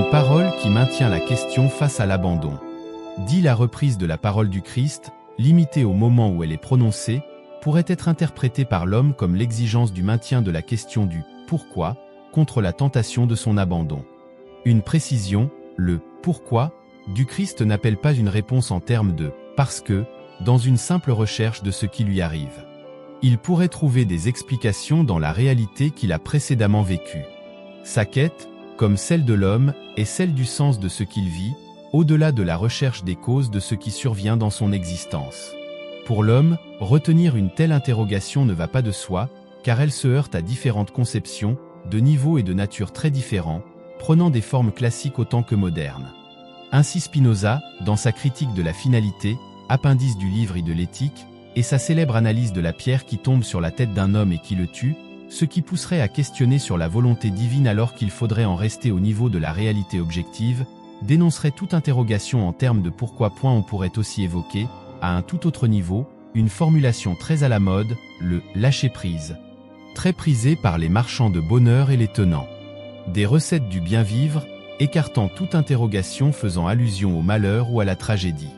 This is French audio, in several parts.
Une parole qui maintient la question face à l'abandon. Dit la reprise de la parole du Christ, limitée au moment où elle est prononcée, pourrait être interprétée par l'homme comme l'exigence du maintien de la question du « pourquoi » contre la tentation de son abandon. Une précision, le « pourquoi » du Christ n'appelle pas une réponse en termes de « parce que » dans une simple recherche de ce qui lui arrive. Il pourrait trouver des explications dans la réalité qu'il a précédemment vécue. Sa quête, comme celle de l'homme, est celle du sens de ce qu'il vit, au-delà de la recherche des causes de ce qui survient dans son existence. Pour l'homme, retenir une telle interrogation ne va pas de soi, car elle se heurte à différentes conceptions, de niveaux et de nature très différents, prenant des formes classiques autant que modernes. Ainsi Spinoza, dans sa critique de la finalité, appendice du livre et de l'éthique, et sa célèbre analyse de la pierre qui tombe sur la tête d'un homme et qui le tue, ce qui pousserait à questionner sur la volonté divine alors qu'il faudrait en rester au niveau de la réalité objective, dénoncerait toute interrogation en termes de pourquoi. On pourrait aussi évoquer, à un tout autre niveau, une formulation très à la mode, le « lâcher-prise », très prisé par les marchands de bonheur et les tenants. Des recettes du bien-vivre, écartant toute interrogation faisant allusion au malheur ou à la tragédie.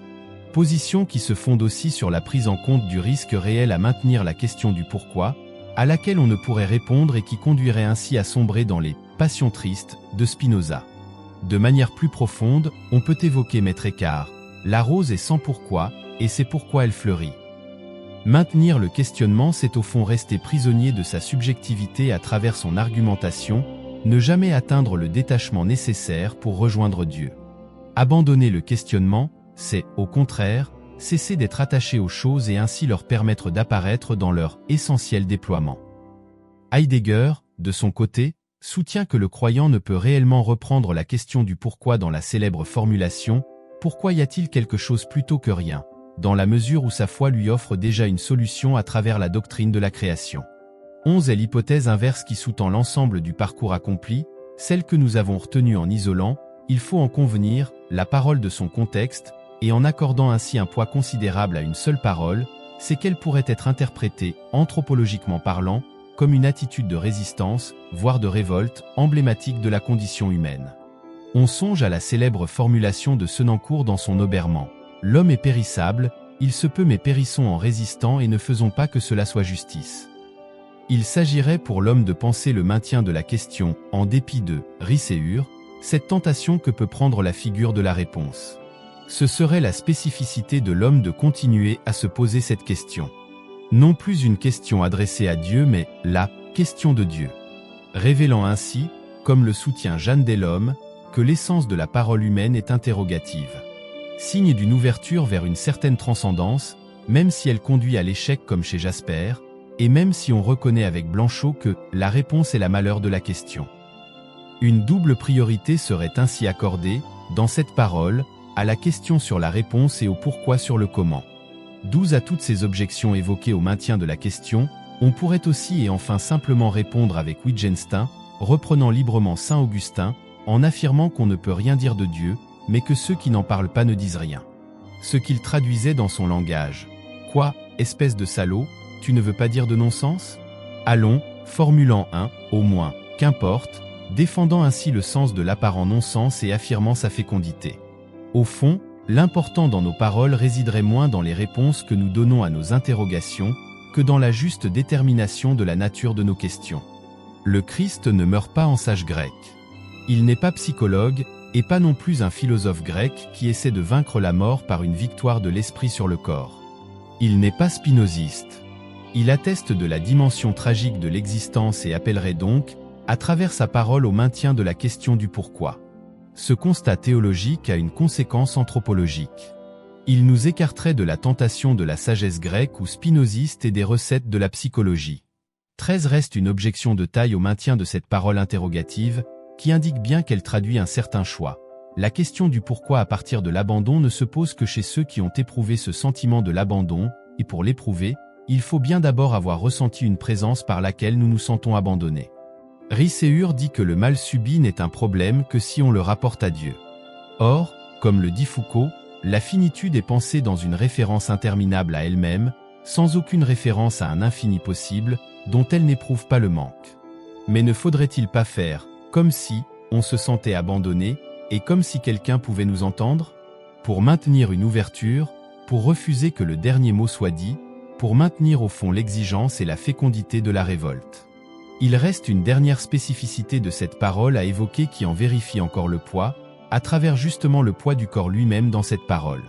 Position qui se fonde aussi sur la prise en compte du risque réel à maintenir la question du pourquoi, à laquelle on ne pourrait répondre et qui conduirait ainsi à sombrer dans les « passions tristes » de Spinoza. De manière plus profonde, on peut évoquer Maître Écart, la rose est sans pourquoi, et c'est pourquoi elle fleurit. Maintenir le questionnement, c'est au fond rester prisonnier de sa subjectivité à travers son argumentation, ne jamais atteindre le détachement nécessaire pour rejoindre Dieu. Abandonner le questionnement, c'est, au contraire, cesser d'être attaché aux choses et ainsi leur permettre d'apparaître dans leur essentiel déploiement. Heidegger, de son côté, soutient que le croyant ne peut réellement reprendre la question du pourquoi dans la célèbre formulation « Pourquoi y a-t-il quelque chose plutôt que rien ?» dans la mesure où sa foi lui offre déjà une solution à travers la doctrine de la création. 11 est l'hypothèse inverse qui sous-tend l'ensemble du parcours accompli, celle que nous avons retenue en isolant, il faut en convenir, la parole de son contexte, et en accordant ainsi un poids considérable à une seule parole, c'est qu'elle pourrait être interprétée, anthropologiquement parlant, comme une attitude de résistance, voire de révolte, emblématique de la condition humaine. On songe à la célèbre formulation de Senancour dans son Obermann. L'homme est périssable, il se peut mais périssons en résistant et ne faisons pas que cela soit justice. Il s'agirait pour l'homme de penser le maintien de la question, en dépit de Riséur, cette tentation que peut prendre la figure de la réponse. Ce serait la spécificité de l'homme de continuer à se poser cette question. Non plus une question adressée à Dieu mais la question de Dieu. Révélant ainsi, comme le soutient Jeanne Delhomme, que l'essence de la parole humaine est interrogative. Signe d'une ouverture vers une certaine transcendance, même si elle conduit à l'échec comme chez Jasper, et même si on reconnaît avec Blanchot que la réponse est la malheur de la question. Une double priorité serait ainsi accordée, dans cette parole, à la question sur la réponse et au pourquoi sur le comment. 12 à toutes ces objections évoquées au maintien de la question, on pourrait aussi et enfin simplement répondre avec Wittgenstein, reprenant librement Saint Augustin, en affirmant qu'on ne peut rien dire de Dieu, mais que ceux qui n'en parlent pas ne disent rien. Ce qu'il traduisait dans son langage. Quoi, espèce de salaud, tu ne veux pas dire de non-sens ? Allons, formulant un, au moins, qu'importe, défendant ainsi le sens de l'apparent non-sens et affirmant sa fécondité. Au fond, l'important dans nos paroles résiderait moins dans les réponses que nous donnons à nos interrogations, que dans la juste détermination de la nature de nos questions. Le Christ ne meurt pas en sage grec. Il n'est pas psychologue, et pas non plus un philosophe grec qui essaie de vaincre la mort par une victoire de l'esprit sur le corps. Il n'est pas spinoziste. Il atteste de la dimension tragique de l'existence et appellerait donc, à travers sa parole au maintien de la question du pourquoi. Ce constat théologique a une conséquence anthropologique. Il nous écarterait de la tentation de la sagesse grecque ou spinoziste et des recettes de la psychologie. 13 reste une objection de taille au maintien de cette parole interrogative, qui indique bien qu'elle traduit un certain choix. La question du pourquoi à partir de l'abandon ne se pose que chez ceux qui ont éprouvé ce sentiment de l'abandon, et pour l'éprouver, il faut bien d'abord avoir ressenti une présence par laquelle nous nous sentons abandonnés. Riséur dit que le mal subi n'est un problème que si on le rapporte à Dieu. Or, comme le dit Foucault, la finitude est pensée dans une référence interminable à elle-même, sans aucune référence à un infini possible, dont elle n'éprouve pas le manque. Mais ne faudrait-il pas faire, comme si, on se sentait abandonné, Et comme si quelqu'un pouvait nous entendre? Pour maintenir une ouverture, pour refuser que le dernier mot soit dit, pour maintenir au fond l'exigence et la fécondité de la révolte. Il reste une dernière spécificité de cette parole à évoquer qui en vérifie encore le poids, à travers justement le poids du corps lui-même dans cette parole.